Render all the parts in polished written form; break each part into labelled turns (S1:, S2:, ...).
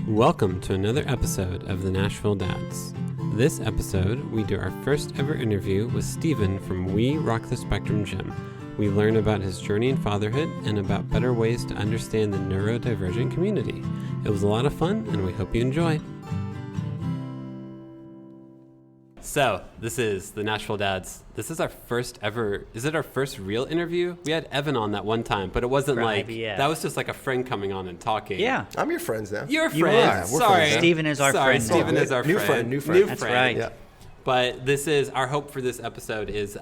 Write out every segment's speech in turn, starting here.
S1: Welcome to another episode of the Nashville Dads. This episode, we do our first ever interview with Steven from We Rock the Spectrum Gym. We learn about his journey in fatherhood and about better ways to understand the neurodivergent community. It was a lot of fun, and we hope you enjoy. So, this is the Nashville Dads. This is our first ever, is it our first real interview? We had Evan on that one time, but it wasn't that was just like a friend coming on and talking.
S2: Yeah.
S3: I'm your friends now.
S1: You're a friend.
S3: We're
S1: Sorry.
S3: friends now.
S2: Steven is our friend.
S1: Steven is our
S3: New
S1: friend.
S3: New friend.
S2: That's right.
S3: Yeah.
S1: But this is, our hope for this episode is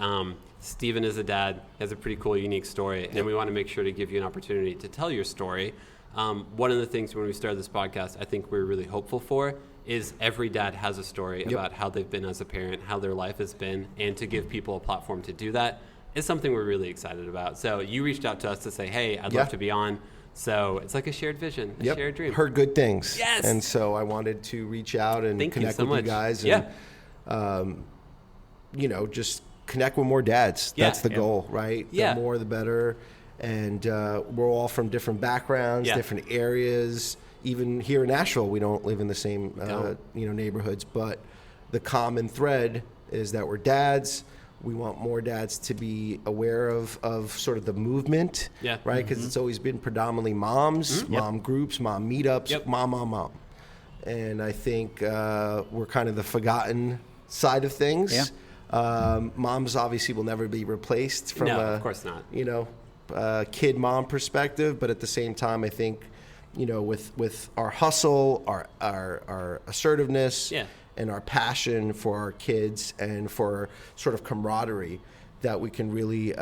S1: Steven is a dad, he has a pretty cool, unique story, and we want to make sure to give you an opportunity to tell your story. One of the things when we started this podcast, I think we're really hopeful for is every dad has a story about how they've been as a parent, how their life has been, and to give people a platform to do that is something we're really excited about. So you reached out to us to say, hey, I'd love to be on. So it's like a shared vision, a shared dream.
S3: Heard good things.
S1: Yes.
S3: And so I wanted to reach out and connect with you guys and, just connect with more dads.
S1: Yeah.
S3: That's the goal, right?
S1: Yeah.
S3: The more, the better. And we're all from different backgrounds, different areas. Even here in Nashville, we don't live in the same neighborhoods, but the common thread is that we're dads. We want more dads to be aware of sort of the movement, right? Because it's always been predominantly moms, mom groups, mom meetups, mom. And I think we're kind of the forgotten side of things. Moms obviously will never be replaced from
S1: of course not.
S3: Kid mom perspective, but at the same time, I think, with our hustle, our assertiveness, and our passion for our kids and for sort of camaraderie, that we can really,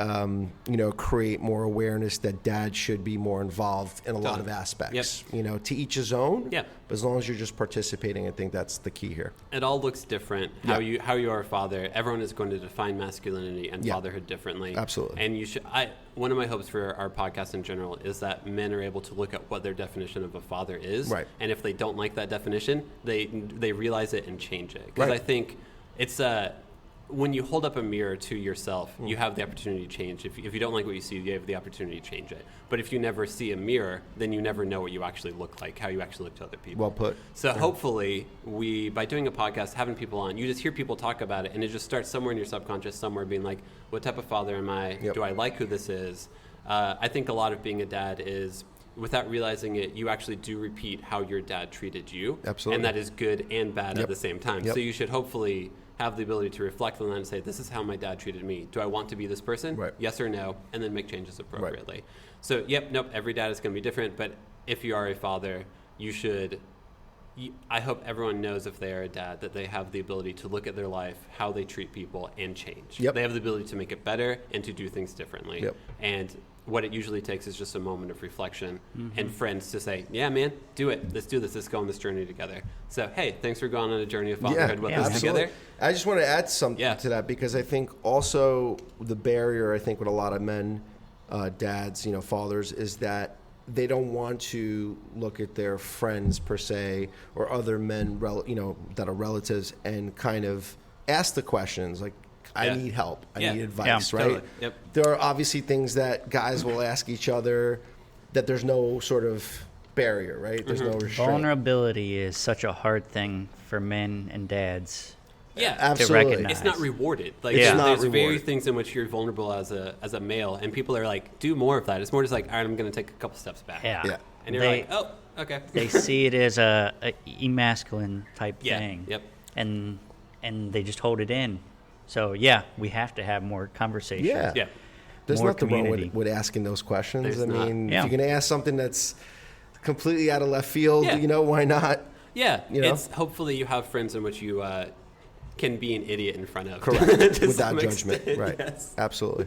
S3: create more awareness that dad should be more involved in a lot of aspects. To each his own. Yeah. But as long as you're just participating, I think that's the key here.
S1: It all looks different. How you are a father. Everyone is going to define masculinity and fatherhood differently.
S3: Absolutely.
S1: And you should. One of my hopes for our podcast in general is that men are able to look at what their definition of a father is, and if they don't like that definition, they realize it and change it. Because I think it's when you hold up a mirror to yourself, you have the opportunity to change. If you don't like what you see, you have the opportunity to change it. But if you never see a mirror, then you never know what you actually look like, how you actually look to other people.
S3: Well put.
S1: So hopefully, by doing a podcast, having people on, you just hear people talk about it, and it just starts somewhere in your subconscious, somewhere being like, what type of father am I? Do I like who this is? I think a lot of being a dad is, without realizing it, you actually do repeat how your dad treated you.
S3: Absolutely.
S1: And that is good and bad at the same time. So you should hopefully have the ability to reflect on that and say, this is how my dad treated me. Do I want to be this person? Yes or no? And then make changes appropriately. So, every dad is going to be different. But if you are a father, I hope everyone knows if they are a dad that they have the ability to look at their life, how they treat people, and change. They have the ability to make it better and to do things differently. And what it usually takes is just a moment of reflection and friends to say, yeah, man, do it. Let's do this. Let's go on this journey together. So, hey, thanks for going on a journey of fatherhood with us together.
S3: I just want to add something to that, because I think also the barrier, I think, with a lot of men, dads, fathers, is that they don't want to look at their friends per se or other men, that are relatives, and kind of ask the questions like, I need help. I need advice, right?
S1: Totally. Yep.
S3: There are obviously things that guys will ask each other that there's no sort of barrier, right? There's no restraint.
S2: Vulnerability is such a hard thing for men and dads
S3: absolutely.
S2: to recognize.
S1: It's not rewarded. Like there's very things in which you're vulnerable as a male, and people are like, do more of that. It's more just like, all right, I'm going to take a couple steps back. And you're like, oh, okay.
S2: They see it as a emasculine type thing. And they just hold it in. So, we have to have more conversations.
S3: There's
S2: more
S3: nothing wrong with asking those questions. If you're going to ask something that's completely out of left field, why not?
S1: It's hopefully you have friends in which you can be an idiot in front of.
S3: Correct. Without judgment. Right.
S1: Yes.
S3: Absolutely.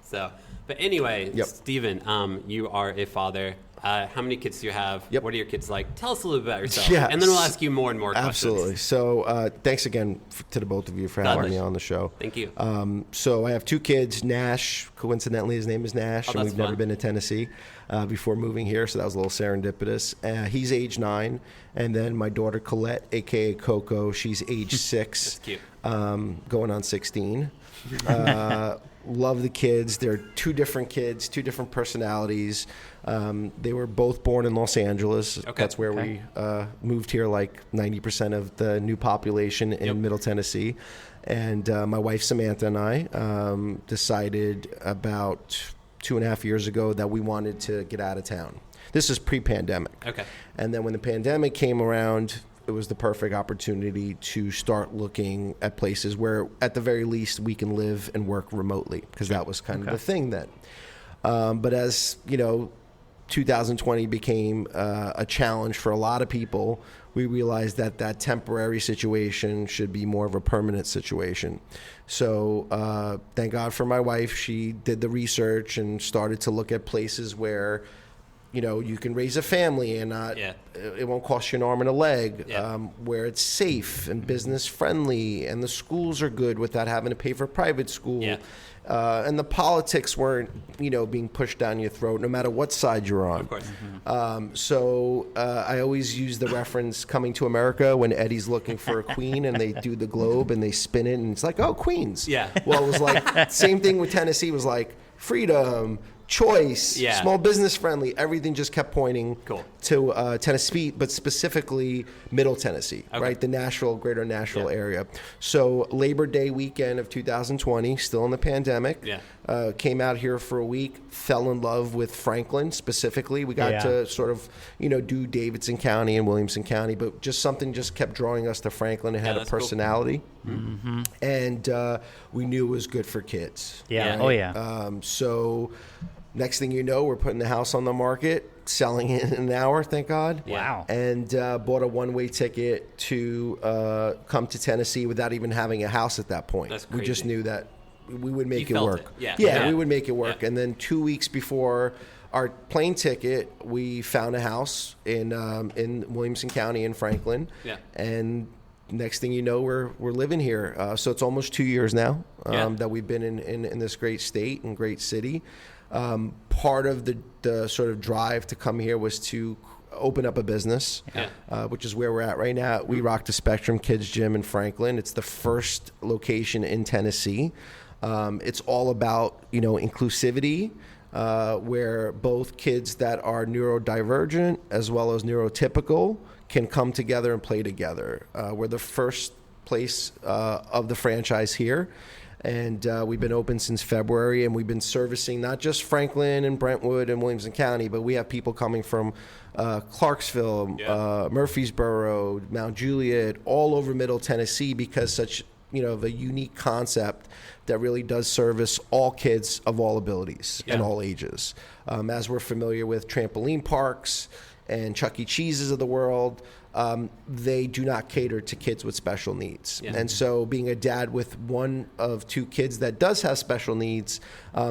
S1: So, but anyway, Steven, you are a father. How many kids do you have? What are your kids like? Tell us a little bit about yourself. And then we'll ask you more and more questions.
S3: Absolutely. So thanks again to the both of you for having me on the show.
S1: Thank you.
S3: So I have two kids. Nash, coincidentally, his name is Nash, and we've never been to Tennessee before moving here, so that was a little serendipitous. He's age 9. And then my daughter Colette, a.k.a. Coco, she's age 6.
S1: That's cute.
S3: Going on 16. love the kids. They're two different kids, two different personalities. They were both born in Los Angeles. Okay. That's where we moved here, like 90% of the new population in Middle Tennessee. And my wife, Samantha, and I decided about 2.5 years ago that we wanted to get out of town. This is pre-pandemic. Okay. And then when the pandemic came around, it was the perfect opportunity to start looking at places where, at the very least, we can live and work remotely, because that was kind of the thing then. But as, 2020 became a challenge for a lot of people, we realized that that temporary situation should be more of a permanent situation. So thank God for my wife. She did the research and started to look at places where you can raise a family and it won't cost you an arm and a leg, where it's safe and business friendly and the schools are good without having to pay for private school. And the politics weren't, being pushed down your throat no matter what side you're on. Of course. So I always use the reference Coming to America when Eddie's looking for a queen and they do the globe and they spin it and it's like, oh, queens. Yeah. Well, it was like, same thing with Tennessee, was like freedom, choice, small business friendly. Everything just kept pointing to Tennessee, but specifically Middle Tennessee, right? The greater Nashville area. So Labor Day weekend of 2020, still in the pandemic, came out here for a week, fell in love with Franklin specifically. We got to sort of, do Davidson County and Williamson County, but something kept drawing us to Franklin. It had a personality. Cool. Mm-hmm. And we knew it was good for kids. Yeah. Right? Oh, yeah. So next thing you know, we're putting the house on the market, selling it in an hour, thank God. Wow. And bought a one-way ticket to come to Tennessee without even having a house at that point. That's crazy. We just knew that we would make it work. Yeah, we would make it work. Yeah. And then 2 weeks before our plane ticket, we found a house in Williamson County in Franklin. Yeah. And next thing you know, we're living here. So it's almost 2 years now that we've been in this great state and great city. Part of the sort of drive to come here was to open up a business, which is where we're at right now. We rock the Spectrum Kids Gym in Franklin. It's the first location in Tennessee. It's all about, inclusivity, where both kids that are neurodivergent as well as neurotypical can come together and play together. We're the first place of the franchise here. And we've been open since February, and we've been servicing not just Franklin and Brentwood and Williamson County, but we have people coming from Clarksville, Murfreesboro, Mount Juliet, all over Middle Tennessee, because such of a unique concept that really does service all kids of all abilities and all ages. As we're familiar with trampoline parks and Chuck E. Cheese's of the world, they do not cater to kids with special needs. Yeah. And so being a dad with one of two kids that does have special needs,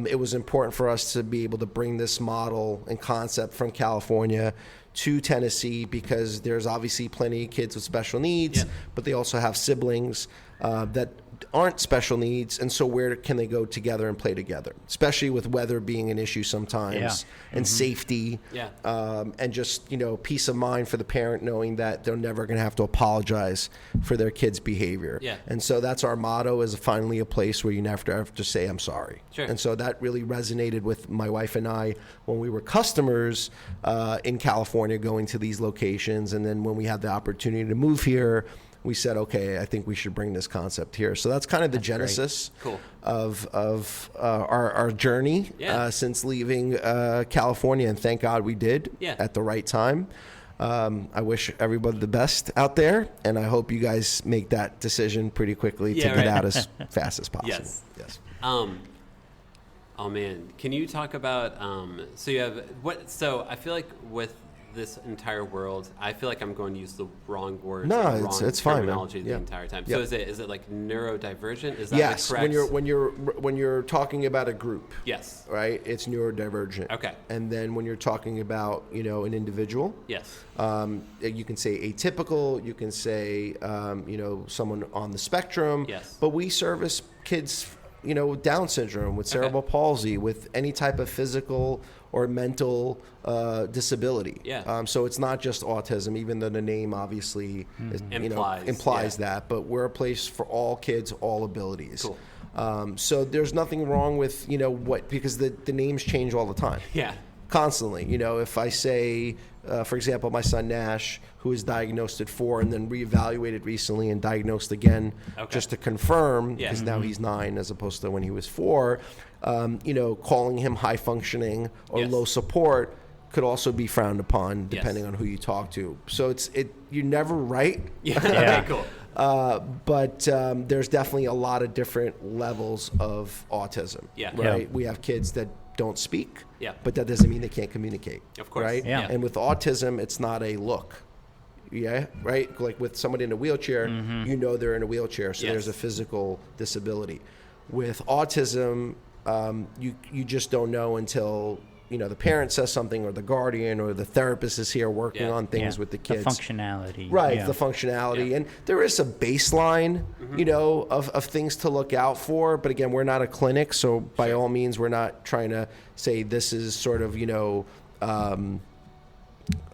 S3: it was important for us to be able to bring this model and concept from California to Tennessee, because there's obviously plenty of kids with special needs, but they also have siblings that aren't special needs, and so where can they go together and play together, especially with weather being an issue sometimes, and safety, and just peace of mind for the parent knowing that they're never going to have to apologize for their kid's behavior. And so that's our motto, is finally a place where you never have to say I'm sorry. And so that really resonated with my wife and I when we were customers in California going to these locations, and then when we had the opportunity to move here, we said, okay, I think we should bring this concept here. So that's kind of the genesis of our journey since leaving California, and thank God we did at the right time. I wish everybody the best out there, and I hope you guys make that decision pretty quickly to get out as fast as possible. Yes.
S1: Oh man, can you talk about so you have what? So I feel like with this entire world, I feel like I'm going to use the wrong words.
S3: No, it's fine.
S1: Terminology the entire time. So is it like neurodivergent? Is that
S3: yes?
S1: The correct?
S3: When you're talking about a group,
S1: yes,
S3: right? It's neurodivergent.
S1: Okay.
S3: And then when you're talking about an individual,
S1: yes,
S3: you can say atypical. You can say someone on the spectrum.
S1: Yes.
S3: But we service kids, with Down syndrome, with cerebral palsy, with any type of physical or mental disability. So it's not just autism, even though the name obviously implies that. But we're a place for all kids, all abilities.
S1: Cool.
S3: So there's nothing wrong with, because the names change all the time.
S1: Yeah.
S3: Constantly. If I say, for example, my son Nash, who was diagnosed at 4 and then reevaluated recently and diagnosed again just to confirm, because now he's 9 as opposed to when he was 4, calling him high functioning or low support could also be frowned upon depending on who you talk to. So you're never right.
S1: Okay, cool.
S3: But there's definitely a lot of different levels of autism. Right? Yeah. We have kids that don't speak, but that doesn't mean they can't communicate.
S1: Of course.
S3: Right?
S2: Yeah.
S3: And with autism, it's not a look. Yeah, right? Like with somebody in a wheelchair, they're in a wheelchair, so there's a physical disability. With autism, you just don't know until the parent says something, or the guardian, or the therapist is here working on things with the kids.
S2: The functionality.
S3: Right, the functionality. Yeah. And there is a baseline, of things to look out for. But again, we're not a clinic, so by all means, we're not trying to say this is sort of,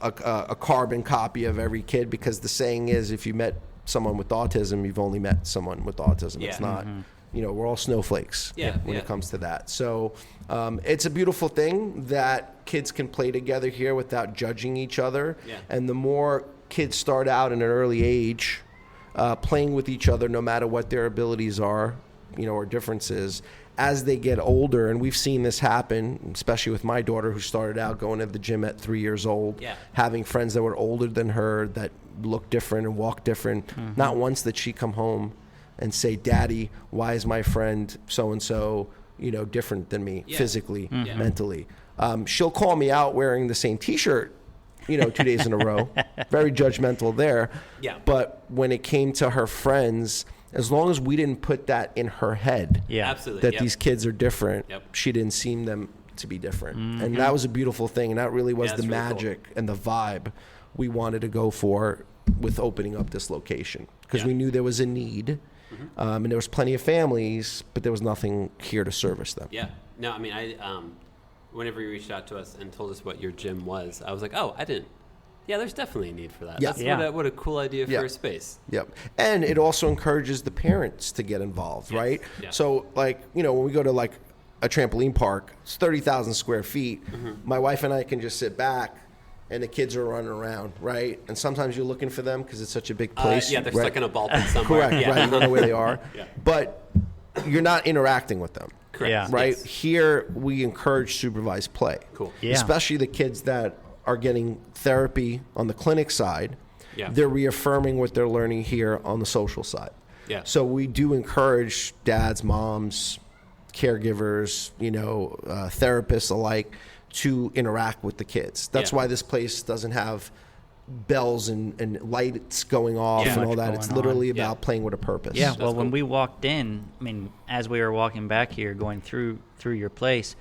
S3: a carbon copy of every kid, because the saying is, if you met someone with autism, you've only met someone with autism. It's not... we're all snowflakes when it comes to that. So it's a beautiful thing that kids can play together here without judging each other. Yeah. And the more kids start out in an early age playing with each other, no matter what their abilities are, or differences, as they get older, and we've seen this happen, especially with my daughter, who started out going to the gym at 3 years old, having friends that were older than her that looked different and walked different. Not once did she come home and say, "Daddy, why is my friend so-and-so, different than me physically, mentally?" She'll call me out wearing the same T-shirt, 2 days in a row. Very judgmental there. Yeah. But when it came to her friends, as long as we didn't put that in her head,
S1: absolutely,
S3: that these kids are different, she didn't seem them to be different. And that was a beautiful thing. And that really was the magic and the vibe we wanted to go for with opening up this location. Because we knew there was a need. And there was plenty of families, but there was nothing here to service them.
S1: Yeah. No, I mean, whenever you reached out to us and told us what your gym was, I was like, oh, I didn't. Yeah, there's definitely a need for that. Yeah. What a cool idea for a space.
S3: Yep. And it also encourages the parents to get involved, right? Yeah. So, when we go to a trampoline park, it's 30,000 square feet. My wife and I can just sit back, and the kids are running around, right? And sometimes you're looking for them because it's such a big place.
S1: They're stuck in a ball pit somewhere.
S3: Correct, right? You don't know where they are. But you're not interacting with them.
S1: Correct. Yeah.
S3: Right? Yes. Here, we encourage supervised play.
S1: Cool.
S2: Yeah.
S3: Especially the kids that are getting therapy on the clinic side. Yeah. They're reaffirming what they're learning here on the social side. Yeah. So we do encourage dads, moms, caregivers, therapists alike, to interact with the kids. That's why this place doesn't have bells and lights going off and all that. It's literally about playing with a purpose.
S2: Yeah, well, when we walked in, as we were walking back here, going through your place,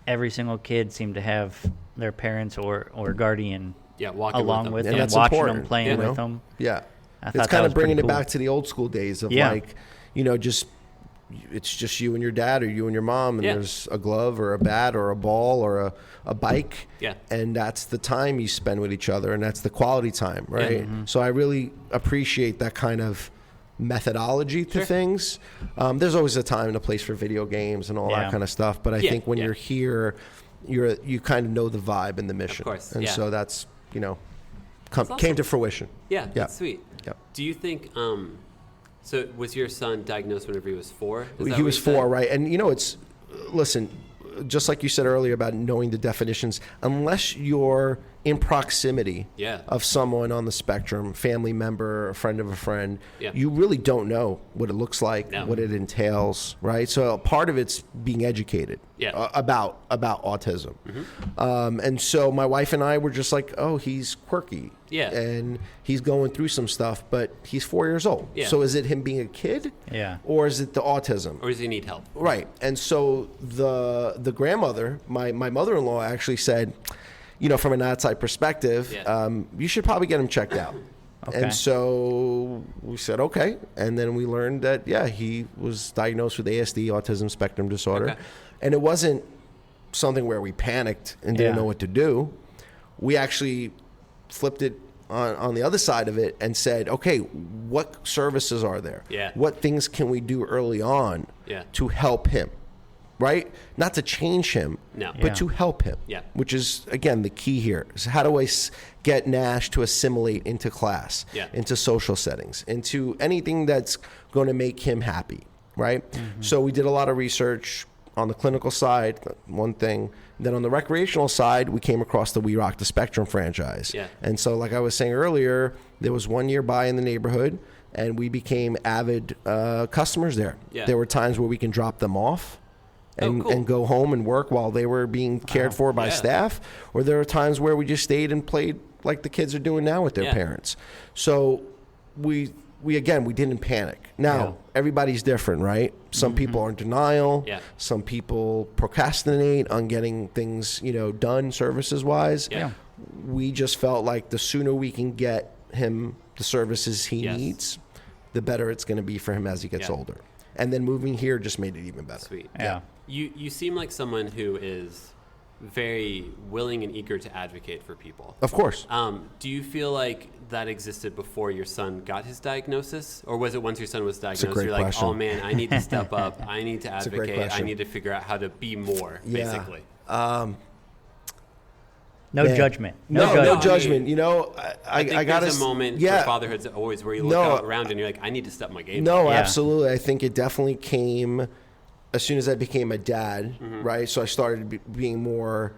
S2: every single kid seemed to have their parents or guardian along with them, watching
S3: important,
S2: them, playing with them.
S3: Yeah. It's kind of bringing it back to the old school days of it's just you and your dad or you and your mom, and there's a glove or a bat or a ball or a bike. Yeah. And that's the time you spend with each other, and that's the quality time, right? Yeah. Mm-hmm. So I really appreciate that kind of methodology to things. There's always a time and a place for video games and all that kind of stuff, but I think when you're here, you kind of know the vibe and the mission. Of course. And so that's, came to fruition.
S1: Yeah, that's sweet. Yeah. Do you think... So was your son diagnosed whenever he was 4?
S3: He was 4, right? And listen, just like you said earlier about knowing the definitions, unless you're in proximity of someone on the spectrum, family member, a friend of a friend, you really don't know what it looks like, what it entails, right? So part of it's being educated about autism. Mm-hmm. And so my wife and I were just like, oh, he's quirky. Yeah. And he's going through some stuff, but he's 4 years old. Yeah. So is it him being a kid? Yeah. Or is it the autism?
S1: Or does he need help?
S3: Right. And so the grandmother, my mother-in-law actually said, from an outside perspective, you should probably get him checked out. Okay. And so we said, okay. And then we learned that, he was diagnosed with ASD, autism spectrum disorder. Okay. And it wasn't something where we panicked and didn't know what to do. We actually flipped it on the other side of it and said, okay, what services are there?
S1: Yeah.
S3: What things can we do early on to help him? Right? Not to change him, but to help him, which is, again, the key here. So how do I get Nash to assimilate into class, into social settings, into anything that's going to make him happy, right? Mm-hmm. So we did a lot of research on the clinical side, one thing. Then on the recreational side, we came across the We Rock the Spectrum franchise. Yeah. And so like I was saying earlier, there was one nearby in the neighborhood, and we became avid customers there. Yeah. There were times where we can drop them off and go home and work while they were being cared for by staff. Or there are times where we just stayed and played like the kids are doing now with their parents. So we didn't panic. Now, everybody's different, right? Some people are in denial. Yeah. Some people procrastinate on getting things, done services-wise. Yeah. We just felt like the sooner we can get him the services he needs, the better it's going to be for him as he gets older. And then moving here just made it even better.
S1: Sweet. Yeah. You seem like someone who is very willing and eager to advocate for people.
S3: Of course.
S1: Do you feel like that existed before your son got his diagnosis? Or was it once your son was diagnosed, you're like, oh man, I need to step up. I need to advocate. I need to figure out how to be more, basically.
S2: No judgment.
S3: No judgment.
S1: I think there's a moment for fatherhood always where you look out around and you're like, I need to step my game up.
S3: Absolutely. I think it definitely came as soon as I became a dad, right? So I started being more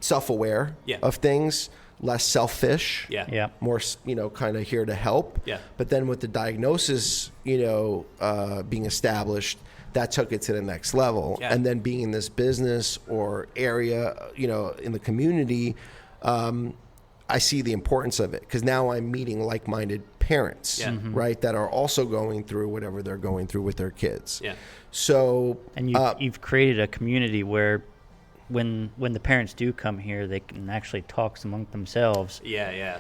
S3: self-aware of things, less selfish, more, kind of here to help. Yeah. But then with the diagnosis, being established, that took it to the next level. Yeah. And then being in this business or area, in the community, I see the importance of it because now I'm meeting like-minded parents, right, that are also going through whatever they're going through with their kids. Yeah. So,
S2: and you've created a community where when the parents do come here, they can actually talk among themselves.
S1: Yeah.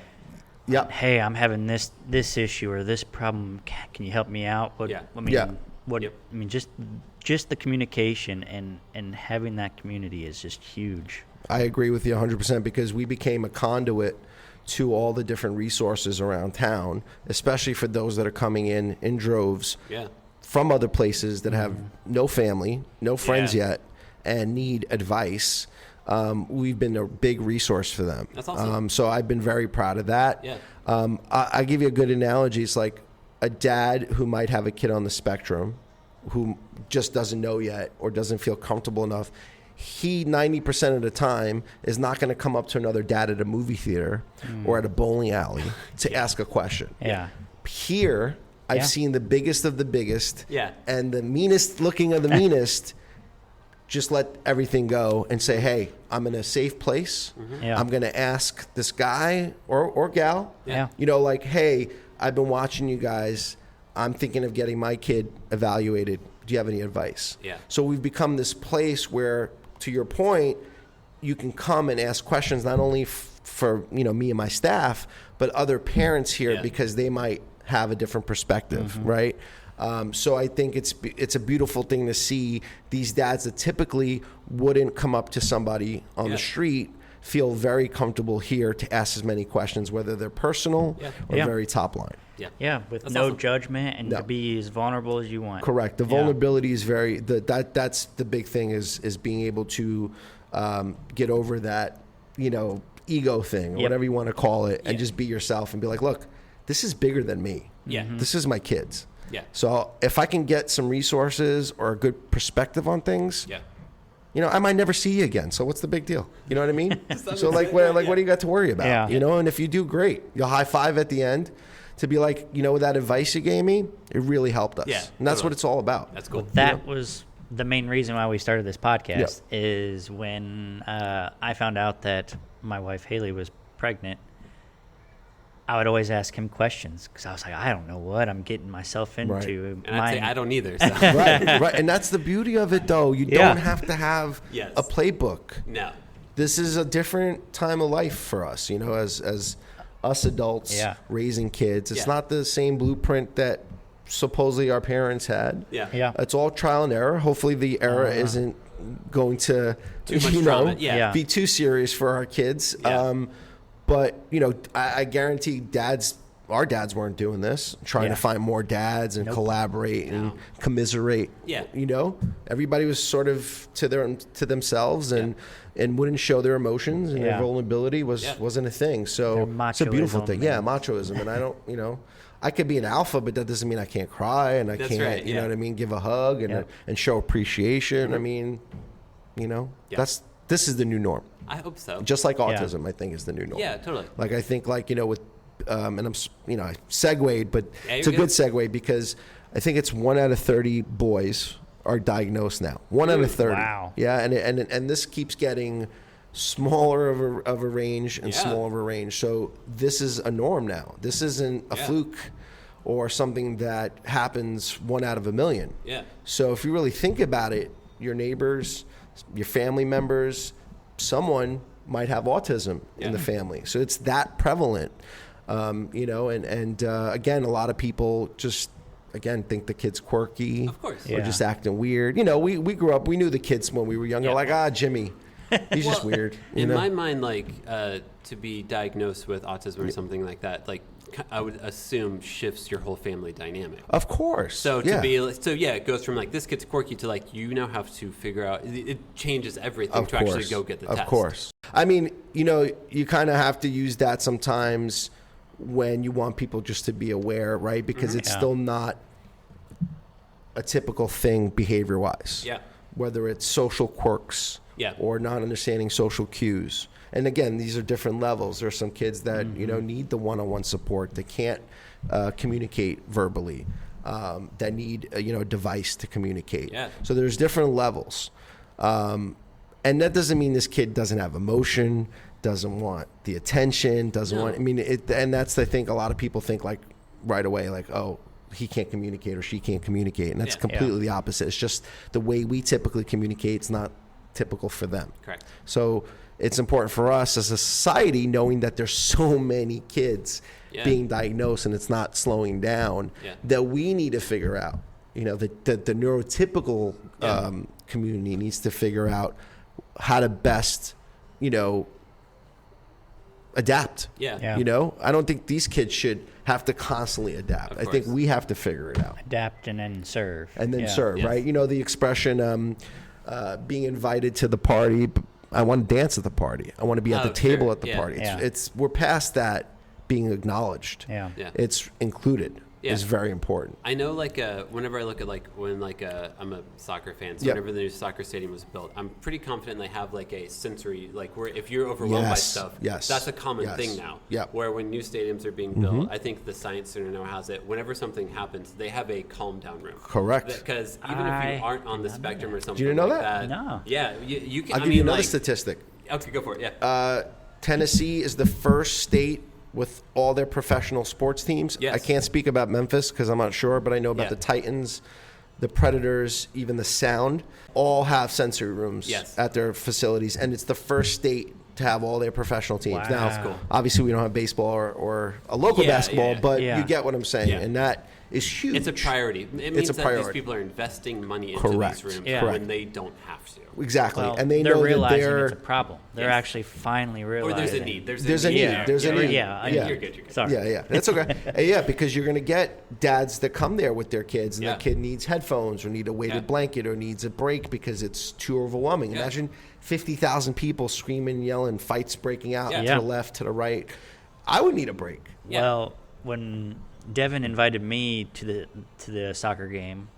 S2: Hey, I'm having this issue or this problem. Can you help me out? Just the communication and having that community is just huge.
S3: I agree with you 100% because we became a conduit to all the different resources around town, especially for those that are coming in droves from other places that have no family, no friends yet, and need advice. We've been a big resource for them.
S1: That's awesome.
S3: So I've been very proud of that. Yeah. I give you a good analogy. It's like a dad who might have a kid on the spectrum who just doesn't know yet or doesn't feel comfortable enough. He 90% of the time is not going to come up to another dad at a movie theater or at a bowling alley to ask a question.
S2: Yeah.
S3: Here, I've seen the biggest of the biggest and the meanest looking of the meanest just let everything go and say, hey, I'm in a safe place. I'm going to ask this guy or gal, like, hey, I've been watching you guys. I'm thinking of getting my kid evaluated. Do you have any advice? Yeah. So we've become this place where, to your point, you can come and ask questions not only for me and my staff, but other parents here because they might have a different perspective, right? So I think it's a beautiful thing to see these dads that typically wouldn't come up to somebody on the street feel very comfortable here to ask as many questions, whether they're personal or very top line.
S2: With that's no judgment and to be as vulnerable as you want.
S3: Correct. The vulnerability is that's the big thing is being able to get over that, ego thing or whatever you want to call it and just be yourself and be like, look, this is bigger than me. Yeah. This is my kids. Yeah. So if I can get some resources or a good perspective on things, I might never see you again. So what's the big deal? You know what I mean? So what do you got to worry about? Yeah. And if you do, great. You'll high five at the end to be like, with that advice you gave me, it really helped us. Yeah, and that's what it's all about.
S1: That's cool.
S2: Well, that was the main reason why we started this podcast is when I found out that my wife Haley was pregnant. I would always ask him questions because I was like, I don't know what I'm getting myself into.
S1: Right. And I'd say, I don't either. So.
S3: Right. And that's the beauty of it, though. You don't have to have a playbook.
S1: No.
S3: This is a different time of life for us, as us adults raising kids. It's not the same blueprint that supposedly our parents had. Yeah. It's all trial and error. Hopefully the error isn't going to,
S1: too much drama.
S3: be too serious for our kids. But, I guarantee our dads weren't doing this, trying to find more dads and collaborate and commiserate.
S1: Yeah.
S3: Everybody was sort of to themselves and wouldn't show their emotions, and their vulnerability wasn't a thing. So it's a beautiful thing. Yeah, machoism. And I don't, I could be an alpha, but that doesn't mean I can't cry and I can't, you know what I mean, give a hug and show appreciation. I mean, this is the new norm.
S1: I hope so.
S3: Just like autism, I think, is the new norm.
S1: Yeah, totally.
S3: Like, I think, with, and I'm, I segued, but it's a good segue, because I think it's 1 out of 30 boys are diagnosed now. 1 out of 30.
S2: Wow.
S3: Yeah, and this keeps getting smaller of a range and smaller of a range. So this is a norm now. This isn't a fluke or something that happens 1 out of a million.
S1: Yeah.
S3: So if you really think about it, your neighbors, your family members, someone might have autism in the family. So it's that prevalent, and again, a lot of people just, think the kid's quirky.
S1: Of course.
S3: Or just acting weird. We grew up, we knew the kids when we were younger, Jimmy, he's just weird.
S1: In my mind, to be diagnosed with autism or something like that, I would assume shifts your whole family dynamic.
S3: Of course.
S1: So it goes from this kid's quirky to you now have to figure out, it changes everything to actually go get the test.
S3: Of course. I mean, you kind of have to use that sometimes when you want people just to be aware, right? Because it's still not a typical thing behavior-wise.
S1: Yeah.
S3: Whether it's social quirks or not understanding social cues. And again, these are different levels. There are some kids that, need the one-on-one support. They can't communicate verbally, that need, a device to communicate. Yeah. So there's different levels. And that doesn't mean this kid doesn't have emotion, doesn't want the attention, doesn't want, and that's, I think, a lot of people think right away, oh, he can't communicate or she can't communicate. And that's completely the opposite. It's just the way we typically communicate. It's not typical for them.
S1: Correct.
S3: So it's important for us as a society, knowing that there's so many kids being diagnosed and it's not slowing down, that we need to figure out, the neurotypical community needs to figure out how to best, adapt. I don't think these kids should have to constantly adapt. I think we have to figure it out.
S2: Adapt and then serve.
S3: And then serve, right? The expression, being invited to the party, I want to dance at the party. I want to be at the table at the party. We're past that being acknowledged. It's included. Is very important.
S1: I know, whenever I look at when I'm a soccer fan, so whenever the new soccer stadium was built, I'm pretty confident they have a sensory, where if you're overwhelmed by stuff, that's a common thing now. Where when new stadiums are being built, I think the Science Center now has it. Whenever something happens, they have a calm down room.
S3: Correct.
S1: Because even if you aren't on the spectrum or something,
S3: do you know that?
S2: No.
S1: Yeah, you can.
S3: I'll give you another statistic.
S1: Okay, go for it. Yeah.
S3: Tennessee is the first state with all their professional sports teams. I can't speak about Memphis because I'm not sure, but I know about the Titans, the Predators, even the Sound, all have sensory rooms at their facilities, and it's the first state to have all their professional teams.
S2: Wow.
S3: Now,
S1: that's cool.
S3: Obviously we don't have baseball or a local basketball, but you get what I'm saying, and that is huge.
S1: It's a priority. It means that these people are investing money into these rooms when they don't have to.
S3: Exactly.
S2: Well,
S3: and they're
S2: realizing it's a problem. They're actually finally realizing.
S1: Or there's a need.
S3: There's a need.
S2: Yeah.
S1: You're good.
S2: Sorry.
S3: Yeah. That's okay. Because you're going to get dads that come there with their kids, and the kid needs headphones or need a weighted blanket or needs a break because it's too overwhelming. Imagine 50,000 people screaming, yelling, fights breaking out to the left, to the right. I would need a break.
S2: Well, when Devin invited me to the soccer game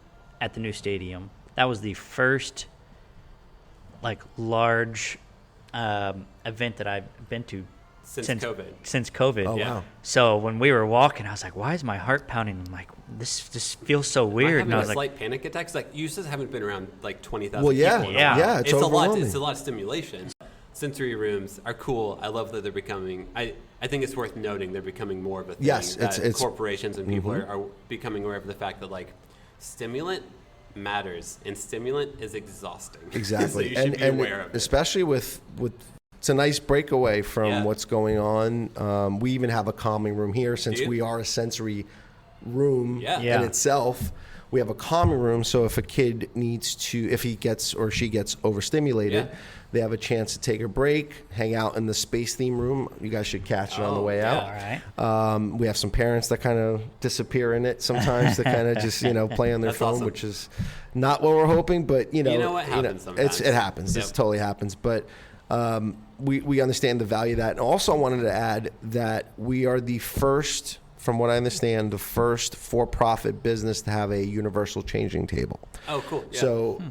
S2: at the new stadium, that was the first large event that I've been to since COVID.
S3: Oh, wow.
S2: So when we were walking, I was like, why is my heart pounding? I'm like, this feels so weird.
S1: And I was slight panic attacks. You just haven't been around 20,000 people.
S3: Yeah, it's overwhelming.
S1: It's a lot of stimulation. Sensory rooms are cool. I love that they're becoming. I think it's worth noting they're becoming more of a thing.
S3: Yes,
S1: it's corporations and people are becoming aware of the fact that stimulant matters, and stimulant is exhausting.
S3: Exactly.
S1: So you should be aware of it.
S3: Especially with it's a nice breakaway from what's going on. We even have a calming room here since we are a sensory room in itself. We have a common room, so if a kid if he gets or she gets overstimulated, they have a chance to take a break, hang out in the space theme room. You guys should catch it on the way out.
S2: All right.
S3: We have some parents that kind of disappear in it sometimes to kind of just, play on their phone, awesome. Which is not what we're hoping, but,
S1: what happens sometimes.
S3: It happens. Yep. It totally happens. But we understand the value of that. And also I wanted to add that we are the first, from what I understand, the first for-profit business to have a universal changing table.
S1: Oh, cool. Yeah.
S3: So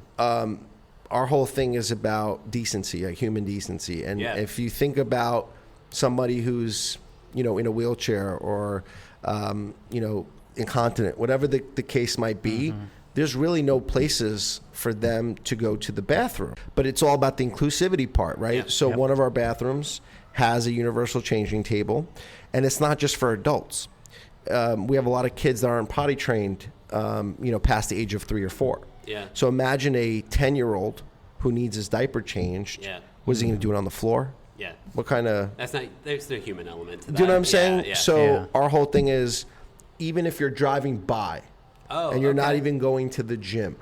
S3: our whole thing is about decency, like human decency. And if you think about somebody who's, in a wheelchair or, incontinent, whatever the case might be, there's really no places for them to go to the bathroom. But it's all about the inclusivity part, right?
S1: Yep.
S3: So one of our bathrooms has a universal changing table, and it's not just for adults. We have a lot of kids that aren't potty trained, past the age of 3 or 4.
S1: Yeah.
S3: So imagine a 10-year-old who needs his diaper changed.
S1: Yeah.
S3: Was he going to do it on the floor?
S1: Yeah.
S3: What kind of...
S1: There's no human element to that.
S3: Do you know what I'm saying?
S1: Yeah.
S3: So our whole thing is, even if you're driving by and you're not even going to the gym,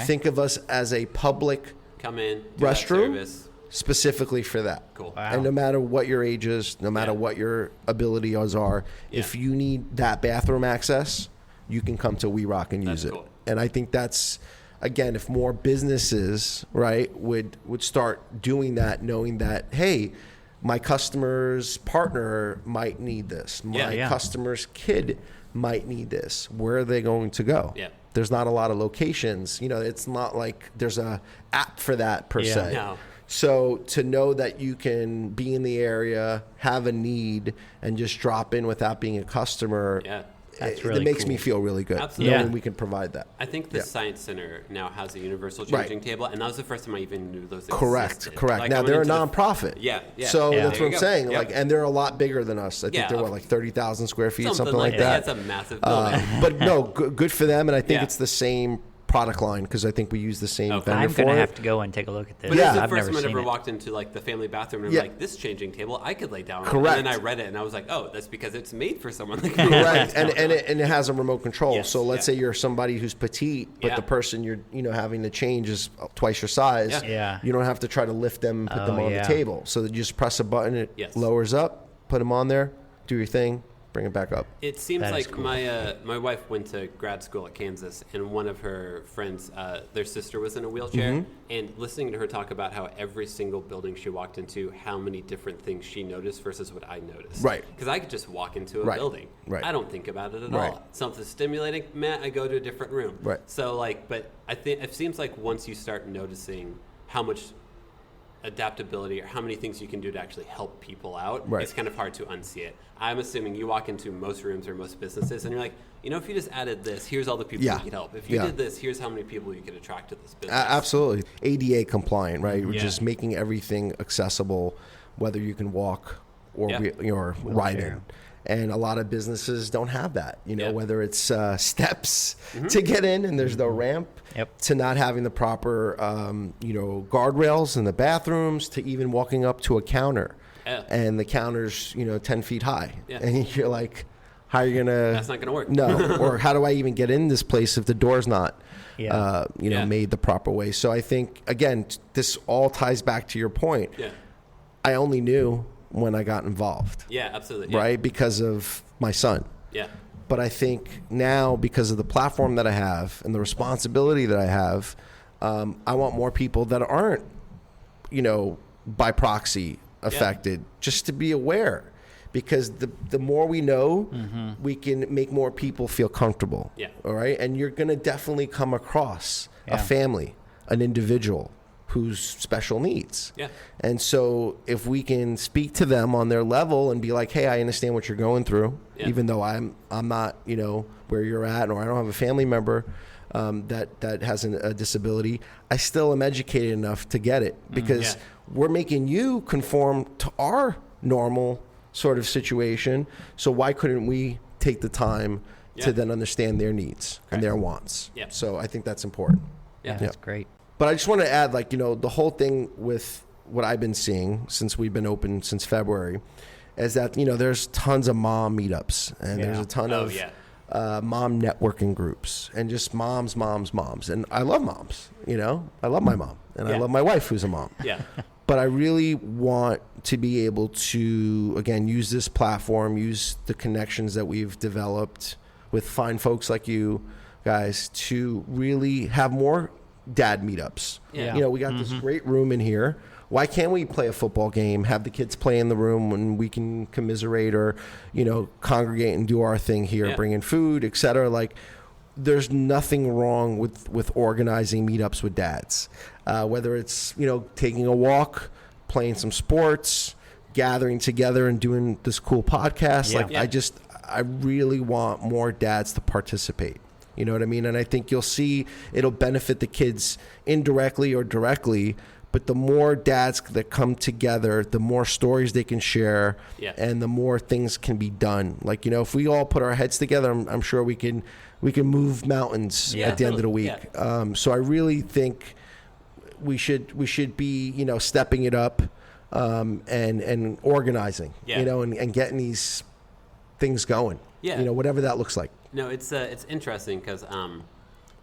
S3: think of us as a public
S1: come in
S3: restroom specifically for that.
S1: Cool.
S2: Wow.
S3: And no matter what your age is, no matter what your abilities are, if you need that bathroom access, you can come to We Rock and use it.
S1: Cool.
S3: And I think that's, again, if more businesses, right, would start doing that, knowing that, hey, my customer's partner might need this. My customer's kid might need this. Where are they going to go?
S1: Yeah.
S3: There's not a lot of locations. It's not like there's a app for that per se.
S1: No.
S3: So to know that you can be in the area, have a need, and just drop in without being a customer,
S2: That's really
S3: it makes
S2: cool.
S3: me feel really good.
S1: Absolutely.
S3: Knowing we can provide that.
S1: I think the Science Center now has a universal changing table, and that was the first time I even knew those existed.
S3: Correct.
S1: Like,
S3: now, they're a nonprofit. So that's what I'm saying.
S1: Yep.
S3: Like, and they're a lot bigger than us. I think they're, like 30,000 square feet, something like that.
S1: That's a massive building.
S3: But no, good for them, and I think it's the same product line because I think we use the same vendor
S2: I'm
S3: for
S2: going to
S3: it.
S2: have to go and take a look at this.
S1: But it's the
S2: I've
S1: first
S2: never
S1: time I
S2: seen
S1: ever
S2: it.
S1: walked into like the family bathroom and I'm like, this changing table, I could lay down on it.
S3: Correct.
S1: And then I read it and I was like, oh, that's because it's made for someone that
S3: Correct. and it has a remote control.
S1: Yes.
S3: So let's say you're somebody who's petite, but the person you're having to change is twice your size. You don't have to try to lift them and put them on the table. So that you just press a button, it lowers up, put them on there, do your thing, bring it back up.
S1: It seems like cool. my wife went to grad school at Kansas, and one of her friends, their sister was in a wheelchair, and listening to her talk about how every single building she walked into, how many different things she noticed versus what I noticed.
S3: Right.
S1: Because I could just walk into a building.
S3: Right.
S1: I don't think about it at all. Something stimulating, I go to a different room.
S3: Right.
S1: So but I think it seems like once you start noticing how much adaptability or how many things you can do to actually help people out, it's kind of hard to unsee it. I'm assuming you walk into most rooms or most businesses and you're like, if you just added this, here's all the people you could help. If you did this, here's how many people you could attract to this business.
S3: Absolutely. ADA compliant, right? We're just making everything accessible, whether you can walk or ride in. And a lot of businesses don't have that, whether it's steps to get in and there's no ramp, to not having the proper, guardrails in the bathrooms, to even walking up to a counter. And the counter's, 10 feet high. And you're like, how are you going to...
S1: That's not going to work.
S3: No. Or how do I even get in this place if the door's not, made the proper way? So I think, again, this all ties back to your point. I only knew when I got involved.
S1: Yeah, absolutely.
S3: Right? Because of my son.
S1: Yeah.
S3: But I think now, because of the platform that I have and the responsibility that I have, I want more people that aren't, by proxy affected, just to be aware. Because the more we know, we can make more people feel comfortable.
S1: Yeah.
S3: All right? And you're going to definitely come across a family, an individual who's special needs.
S1: Yeah.
S3: And so if we can speak to them on their level and be like, hey, I understand what you're going through, even though I'm not, where you're at, or I don't have a family member that has a disability, I still am educated enough to get it, because we're making you conform to our normal sort of situation. So why couldn't we take the time to then understand their needs and their wants? So I think that's important.
S2: Yeah, that's great.
S3: But I just want to add, the whole thing with what I've been seeing since we've been open since February is that, there's tons of mom meetups, and there's a ton of mom networking groups and just moms. And I love moms, I love my mom and I love my wife who's a mom.
S1: Yeah.
S3: But I really want to be able to, again, use this platform, use the connections that we've developed with fine folks like you guys to really have more dad meetups.
S1: Yeah.
S3: We got this great room in here. Why can't we play a football game, have the kids play in the room and we can commiserate or, congregate and do our thing here, bring in food, et cetera. Like, there's nothing wrong with organizing meetups with dads, whether it's, taking a walk, playing some sports, gathering together and doing this cool podcast. I really want more dads to participate. You know what I mean? And I think you'll see it'll benefit the kids indirectly or directly. But the more dads that come together, the more stories they can share, and the more things can be done. Like, if we all put our heads together, I'm sure we can move mountains at the end of the week. Yeah. So I really think we should be stepping it up and organizing, and getting these things going. Yeah. Whatever that looks like.
S1: No, it's interesting because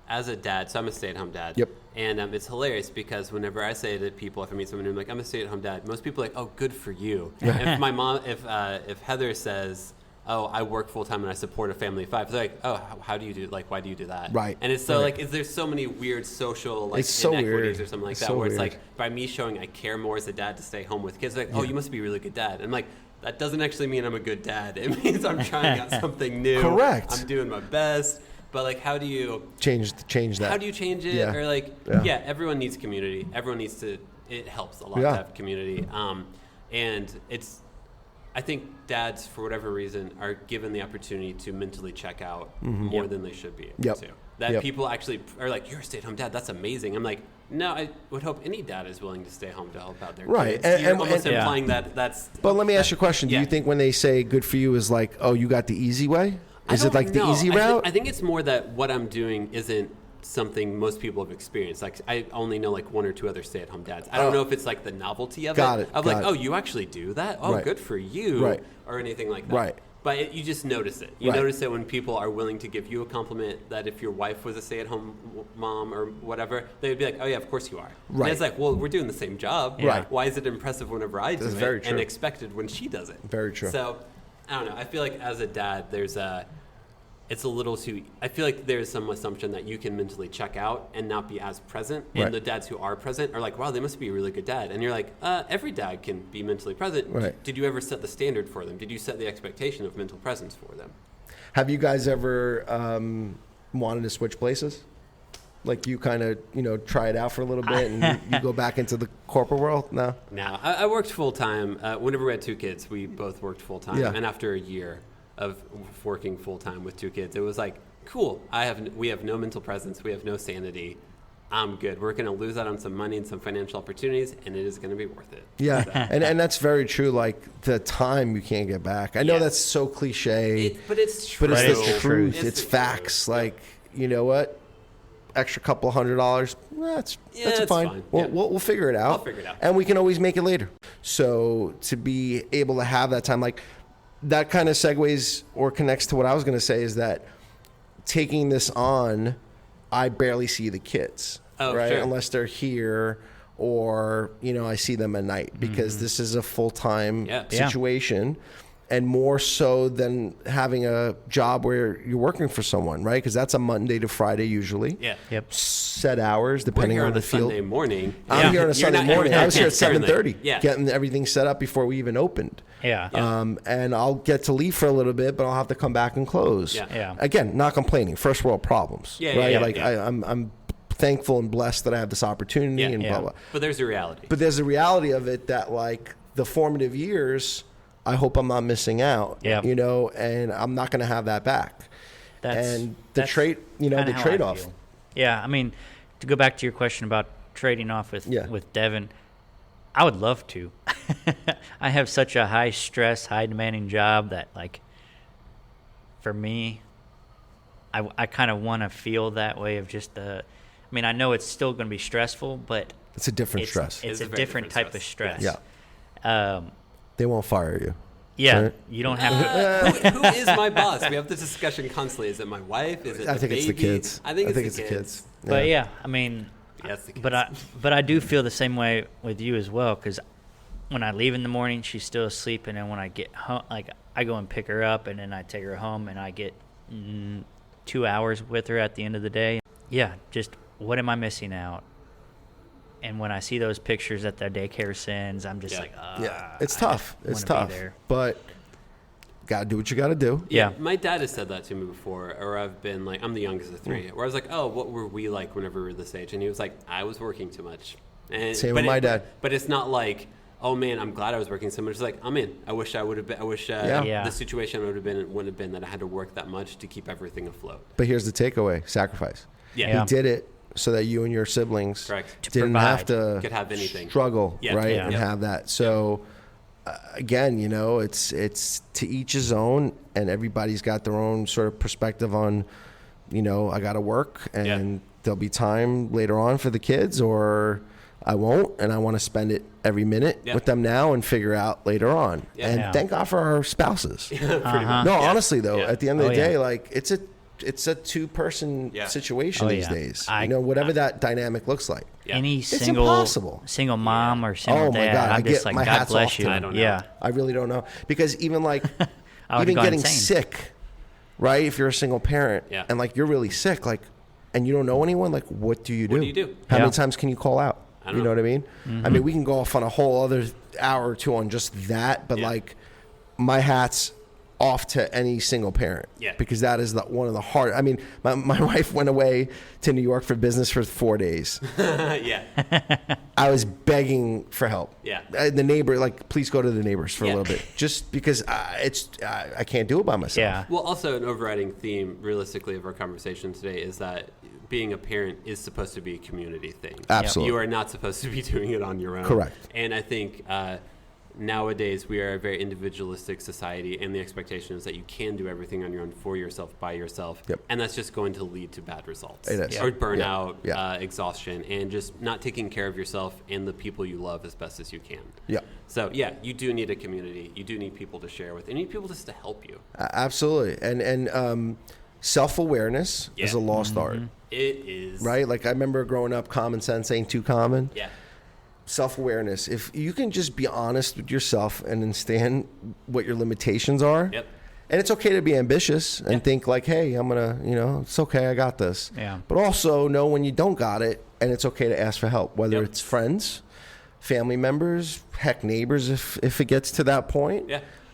S1: as a dad, so I'm a stay-at-home dad.
S3: Yep.
S1: And it's hilarious because whenever I say to people, if I meet someone who's like, I'm a stay-at-home dad, most people are like, oh, good for you. If my mom, if Heather says, oh, I work full-time and I support a family of 5, they're like, oh, how do you do, like, why do you do that?
S3: Right.
S1: And it's so, there's so many weird social, inequities or something like that, where it's like, by me showing I care more as a dad to stay home with kids, like, oh, you must be a really good dad. And I'm like, that doesn't actually mean I'm a good dad. It means I'm trying out something new.
S3: Correct.
S1: I'm doing my best. But how do you
S3: change that?
S1: How do you change it?
S3: Yeah.
S1: Or everyone needs community. Everyone needs to. It helps a lot to have community. And I think dads, for whatever reason, are given the opportunity to mentally check out more than they should be able to. That people actually are like, you're a stay-at-home dad. That's amazing. I'm like, no, I would hope any dad is willing to stay home to help out their kids. You're almost implying that that's.
S3: But let me ask you a question. Do you think when they say good for you is like, oh, you got the easy way? Is it like the easy route?
S1: I think it's more that what I'm doing isn't something most people have experienced. Like, I only know 1 or 2 other stay-at-home dads. I don't know if it's like the novelty of it. Oh, you actually do that? Oh, good for you. Or anything like that.
S3: Right.
S1: But you just notice it. You notice it when people are willing to give you a compliment that if your wife was a stay-at-home mom or whatever, they would be like, oh, yeah, of course you are. Right. And it's like, well, we're doing the same job.
S3: Right.
S1: Why is it impressive whenever I do it
S3: very true.
S1: and expected when she does it?
S3: Very true.
S1: So, I don't know. I feel like as a dad, it's a little too. I feel like there's some assumption that you can mentally check out and not be as present. And the dads who are present are like, wow, they must be a really good dad. And you're like, every dad can be mentally present.
S3: Right.
S1: Did you ever set the standard for them? Did you set the expectation of mental presence for them?
S3: Have you guys ever wanted to switch places? Like you kind of, try it out for a little bit and you go back into the corporate world? No?
S1: No. I worked full time. Whenever we had 2 kids, we both worked full time. Yeah. And after a year of working full time with 2 kids, it was like, cool. We have no mental presence. We have no sanity. I'm good. We're going to lose out on some money and some financial opportunities, and it is going to be worth it.
S3: Yeah, so. and that's very true. Like the time you can't get back. I know that's so cliche,
S1: but it's true.
S3: But it's the truth. It's facts. Truth. Like, you know what? Extra couple $100. That's fine. We'll figure it out.
S1: I'll figure it out.
S3: And we can always make it later. So to be able to have that time, like that kind of segues or connects to what I was going to say is that taking this on, I barely see the kids, right? Sure. Unless they're here or, I see them at night because this is a full-time situation. And more so than having a job where you're working for someone, right? Because that's a Monday to Friday usually.
S1: Yeah.
S3: Yep. Set hours depending on the field.
S1: Sunday morning.
S3: I'm here on a Sunday morning. I was here at 7:30, getting everything set up before we even opened.
S2: Yeah.
S3: And I'll get to leave for a little bit, but I'll have to come back and close.
S2: Yeah.
S3: Again, not complaining. First world problems. Right. I'm thankful and blessed that I have this opportunity and blah blah.
S1: But there's a reality.
S3: But there's a reality of it that like the formative years, I hope I'm not missing out, and I'm not going to have that back. The trade-off.
S2: Yeah, I mean, to go back to your question about trading off with Devin, I would love to. I have such a high stress, high demanding job that like, for me, I kind of want to feel that way of just I mean, I know it's still going to be stressful, but
S3: it's a different stress.
S2: It's a different type of stress.
S3: Yeah. They won't fire you.
S2: Yeah,
S3: right?
S2: You don't have
S1: who is my boss? We have this discussion constantly. Is it my wife? Is it
S3: I
S1: the
S3: think
S1: baby?
S3: it's the kids.
S1: I think it's the kids.
S3: Yeah.
S2: But yeah, I mean,
S1: Yes, the kids.
S2: but I do feel the same way with you as well, because when I leave in the morning, she's still asleep, and then when I get home, like I go and pick her up, and then I take her home, and I get 2 hours with her at the end of the day. Yeah, just what am I missing out? And when I see those pictures that the daycare sends, I'm just like,
S3: it's tough. It's tough. But got to do what you got to do.
S2: Yeah.
S1: My dad has said that to me before, or I've been like, I'm the youngest of three, where I was like, oh, what were we like whenever we were this age? And he was like, I was working too much. And,
S3: Same with my dad.
S1: But it's not like, oh man, I'm glad I was working so much. It's like, I'm in. I wish I would have been. I wish the situation wouldn't have been that I had to work that much to keep everything afloat.
S3: But here's the takeaway: sacrifice.
S2: Yeah.
S3: He did it so that you and your siblings didn't have to struggle, right? And have that. So again, it's to each his own, and everybody's got their own sort of perspective on, I got to work, and there'll be time later on for the kids, or I won't, and I want to spend it every minute with them now and figure out later on. And thank God for our spouses. Honestly though, at the end of the day, like it's a two-person situation these days. Whatever that dynamic looks like.
S2: Any
S3: it's impossible.
S2: Single mom or single dad,
S3: God,
S2: I'm just like,
S3: my
S2: God
S3: hats
S2: bless
S3: off
S2: you.
S3: to them. I really don't know, because even like even getting
S2: insane.
S3: sick, right? If you're a single parent and like you're really sick, like, and you don't know anyone, like, what do you do?
S1: What do you do?
S3: How many times can you call out? You know what I mean?
S2: Mm-hmm.
S3: I mean, we can go off on a whole other hour or two on just that, but like, my hat's off to any single parent, because that is one of the hard. I mean, my wife went away to New York for business for 4 days. I was begging for help. The neighbor, like, please go to the neighbors for a little bit, just because I can't do it by myself.
S1: Well, also an overriding theme, realistically, of our conversation today is that being a parent is supposed to be a community thing.
S3: Absolutely.
S1: You are not supposed to be doing it on your own.
S3: Correct.
S1: And I think nowadays we are a very individualistic society, and the expectation is that you can do everything on your own, for yourself, by yourself. And that's just going to lead to bad results.
S3: It is.
S1: Or burnout, exhaustion, and just not taking care of yourself and the people you love as best as you can. So, you do need a community. You do need people to share with. And you need people just to help you.
S3: Absolutely. And self-awareness is a lost art.
S1: It is.
S3: Right? Like, I remember growing up, common sense ain't too common. Self-awareness. If you can just be honest with yourself and understand what your limitations are. And it's okay to be ambitious and think like, hey, I'm going to, it's okay, I got this. But also know when you don't got it, and it's okay to ask for help, whether it's friends, family members, heck, neighbors, if it gets to that point.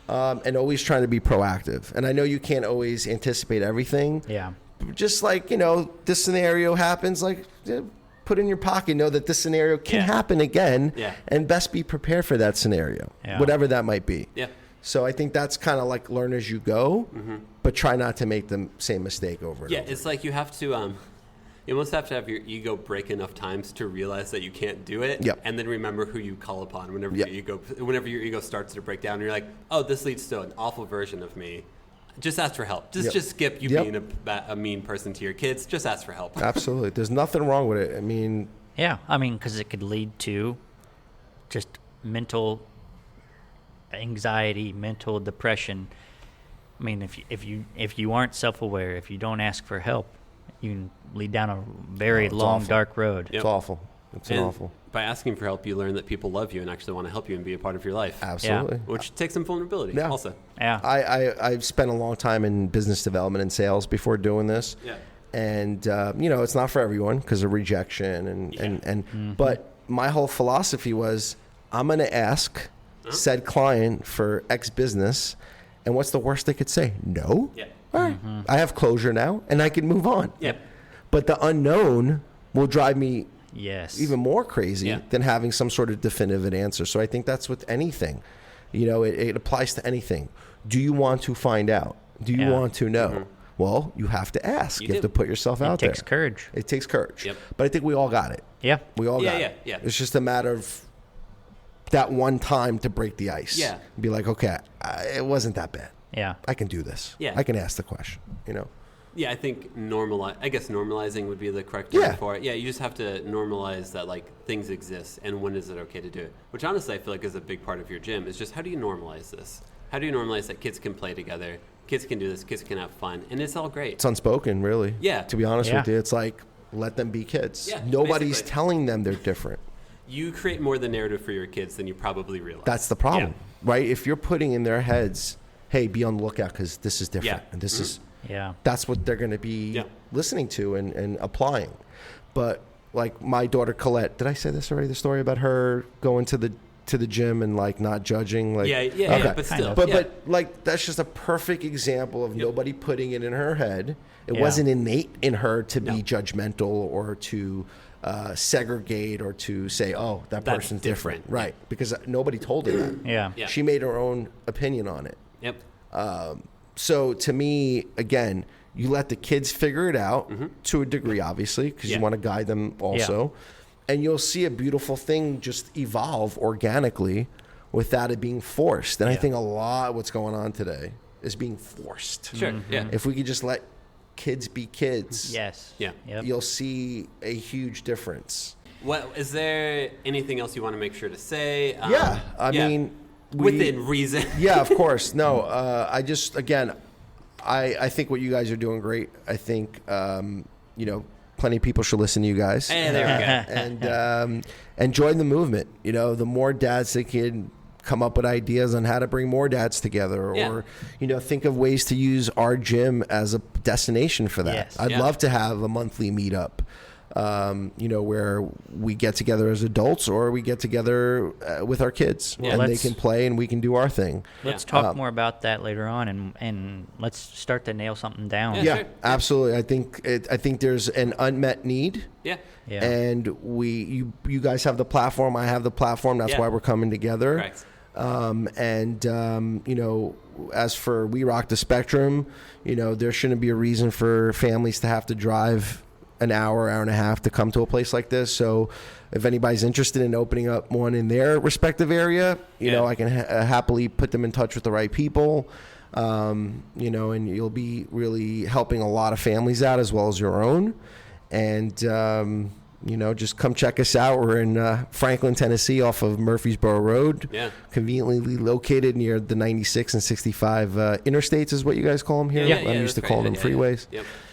S3: And always trying to be proactive. And I know you can't always anticipate everything. Just like, this scenario happens, like, put in your pocket, know that this scenario can happen again, and best be prepared for that scenario, whatever that might be. So I think that's kind of like learn as you go, but try not to make the same mistake over and over.
S1: It's like you have to, you almost have to have your ego break enough times to realize that you can't do it, and then remember who you call upon whenever your ego starts to break down, and you're like, oh, this leads to an awful version of me. Just ask for help. Just skip you being a mean person to your kids. Just ask for help.
S3: Absolutely. There's nothing wrong with it. I mean...
S2: because it could lead to just mental anxiety, mental depression. I mean, if you aren't self-aware, if you don't ask for help, you can lead down a very long, dark road.
S3: It's awful. It's awful.
S1: By asking for help, you learn that people love you and actually want to help you and be a part of your life.
S3: Absolutely.
S1: Which takes some vulnerability also.
S3: I've spent a long time in business development and sales before doing this. And, it's not for everyone because of rejection. But my whole philosophy was, I'm going to ask said client for X business, and what's the worst they could say? No. All right. I have closure now, and I can move on. But the unknown will drive me even more crazy than having some sort of definitive answer. So I think that's with anything. It applies to anything. Do you want to find out? Do you want to know? Well, you have to ask. You have to put yourself out there.
S2: It takes courage.
S3: It takes courage. But I think we all got it. We all got it. It's just a matter of that one time to break the ice. Be like, okay, it wasn't that bad. I can do this. I can ask the question,
S1: I think normalizing would be the correct term for it. You just have to normalize that, like, things exist, and when is it okay to do it? Which honestly I feel like is a big part of your gym, is just how do you normalize this? How do you normalize that kids can play together? Kids can do this. Kids can have fun. And it's all great.
S3: It's unspoken, really.
S1: Yeah.
S3: To be honest with you, it's like, let them be kids.
S1: Yeah,
S3: Nobody's telling them they're different.
S1: You create more the narrative for your kids than you probably realize.
S3: That's the problem, right? If you're putting in their heads, hey, be on the lookout because this is different. And this is, that's what they're going to be listening to and applying. But like my daughter Colette, did I say this already? The story about her going to the gym and like not judging, like
S1: but still,
S3: but like that's just a perfect example of nobody putting it in her head. It wasn't innate in her to be judgmental or to segregate or to say, oh, that's person's different, right? Because nobody told her that. She made her own opinion on it. So to me, again, you let the kids figure it out to a degree, obviously, because you want to guide them also. And you'll see a beautiful thing just evolve organically without it being forced. And I think a lot of what's going on today is being forced.
S1: Sure,
S3: If we could just let kids be kids, you'll see a huge difference.
S1: What is there anything else you want to make sure to say?
S3: I mean,
S1: within reason.
S3: Of course. No, I just, again, I think what you guys are doing great. I think, plenty of people should listen to you guys.
S1: Hey, there we
S3: go. And join the movement. The more dads that can come up with ideas on how to bring more dads together, or think of ways to use our gym as a destination for that. I'd love to have a monthly meetup, where we get together as adults or we get together with our kids, and they can play and we can do our thing.
S2: Let's talk more about that later on, and let's start to nail something down.
S3: Sure. Absolutely. I think there's an unmet need. And you guys have the platform. I have the platform. That's why we're coming together.
S1: Correct.
S3: As for We Rock the Spectrum, there shouldn't be a reason for families to have to drive an hour and a half to come to a place like this. So if anybody's interested in opening up one in their respective area, I can happily put them in touch with the right people, and you'll be really helping a lot of families out as well as your own. And, just come check us out. We're in Franklin, Tennessee, off of Murfreesboro Road. Conveniently located near the 96 and 65 interstates is what you guys call them here. I'm used to calling them freeways.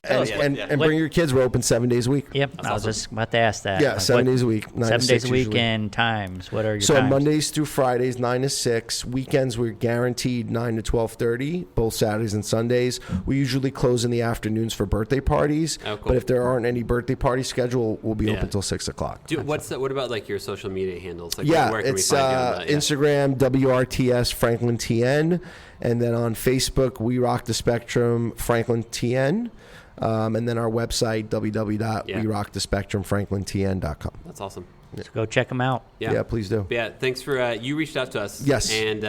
S3: And bring your kids. We're open 7 days a week.
S2: I was just about to ask that.
S3: 7 days a week.
S2: 7 days a week and times. What are your times?
S3: So Mondays through Fridays, 9 to 6. Weekends, we're guaranteed 9 to 12:30, both Saturdays and Sundays. We usually close in the afternoons for birthday parties. Oh, cool. But if there aren't any birthday parties scheduled, we'll be open until 6 o'clock.
S1: What about like your social media handles? Like,
S3: where can we find you on that? Instagram, WRTS Franklin TN, and then on Facebook, We Rock the Spectrum Franklin TN, and then our website, www.werockthespectrumfranklintn.com.
S1: That's awesome.
S2: So go check them out.
S3: Yeah, please do.
S1: Thanks for you reached out to us.
S3: Yes.
S1: And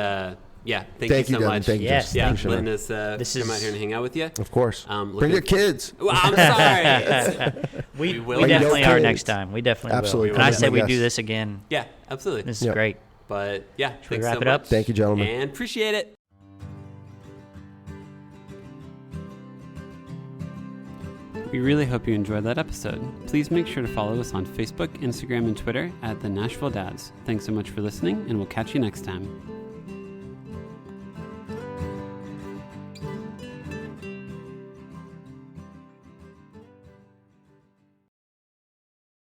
S1: thank you so much.
S3: Thank you.
S1: Letting us come out here and hang out with you.
S3: Of course. Bring your kids.
S1: Well, I'm sorry.
S2: We definitely are next time. We definitely
S3: absolutely
S2: will. And I say we do this again.
S1: Yeah, absolutely.
S2: This is great.
S1: But
S2: should we wrap it up?
S3: Thank you, gentlemen.
S1: And appreciate it. We really hope you enjoyed that episode. Please make sure to follow us on Facebook, Instagram, and Twitter at the Nashville Dads. Thanks so much for listening, and we'll catch you next time.